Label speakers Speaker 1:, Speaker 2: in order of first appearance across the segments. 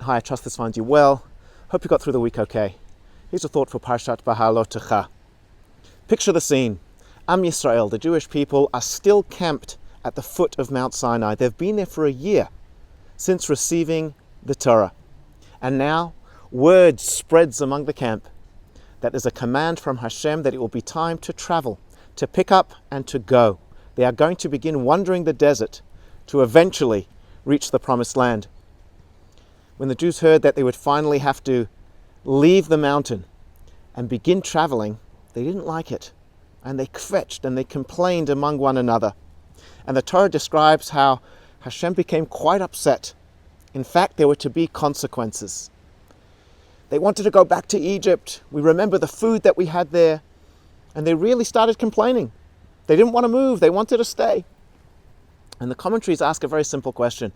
Speaker 1: Hi, I trust this finds you well. Hope you got through the week okay. Here's a thought for Parshat Behalotecha. Picture the scene. Am Yisrael, the Jewish people, are still camped at the foot of Mount Sinai. They've been there for a year since receiving the Torah. And now, word spreads among the camp that there's a command from Hashem that it will be time to travel, to pick up and to go. They are going to begin wandering the desert to eventually reach the promised land. When the Jews heard that they would finally have to leave the mountain and begin traveling, they didn't like it. And they kvetched and they complained among one another. And the Torah describes how Hashem became quite upset. In fact, there were to be consequences. They wanted to go back to Egypt. We remember the food that we had there. And they really started complaining. They didn't want to move. They wanted to stay. And the commentaries ask a very simple question.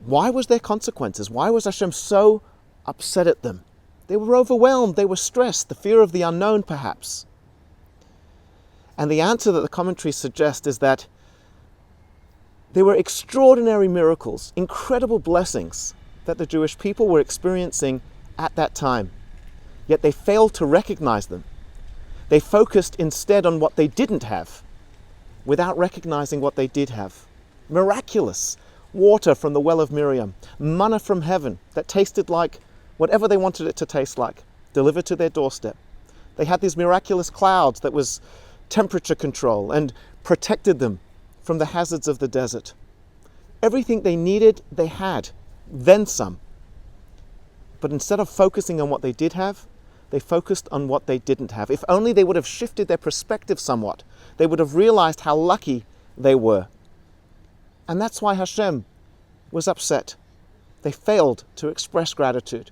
Speaker 1: Why was there consequences? Why was Hashem so upset at them? They were overwhelmed. They were stressed. The fear of the unknown, perhaps. And the answer that the commentaries suggest is that there were extraordinary miracles, incredible blessings that the Jewish people were experiencing at that time. Yet they failed to recognize them. They focused instead on what they didn't have, without recognizing what they did have. Miraculous water from the well of Miriam, manna from heaven that tasted like whatever they wanted it to taste like, delivered to their doorstep. They had these miraculous clouds that was temperature control and protected them from the hazards of the desert. Everything they needed, they had, then some. But instead of focusing on what they did have, they focused on what they didn't have. If only they would have shifted their perspective somewhat, they would have realized how lucky they were. And that's why Hashem was upset. They failed to express gratitude.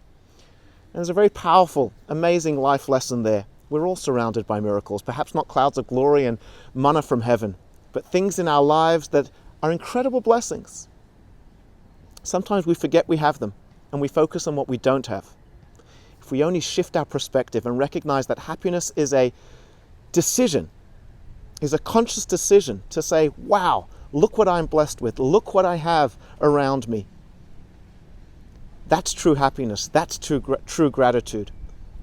Speaker 1: And there's a very powerful, amazing life lesson there. We're all surrounded by miracles, perhaps not clouds of glory and manna from heaven, but things in our lives that are incredible blessings. Sometimes we forget we have them, and we focus on what we don't have. If we only shift our perspective and recognize that happiness is a decision, is a conscious decision to say, wow, look what I'm blessed with. Look what I have around me. That's true happiness. That's true gratitude.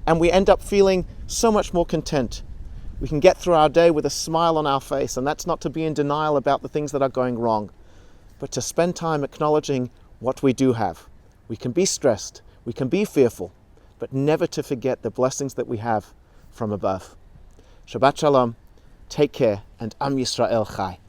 Speaker 1: And we end up feeling so much more content. We can get through our day with a smile on our face, and that's not to be in denial about the things that are going wrong, but to spend time acknowledging what we do have. We can be stressed, we can be fearful, but never to forget the blessings that we have from above. Shabbat Shalom, take care, and Am Yisrael Chai.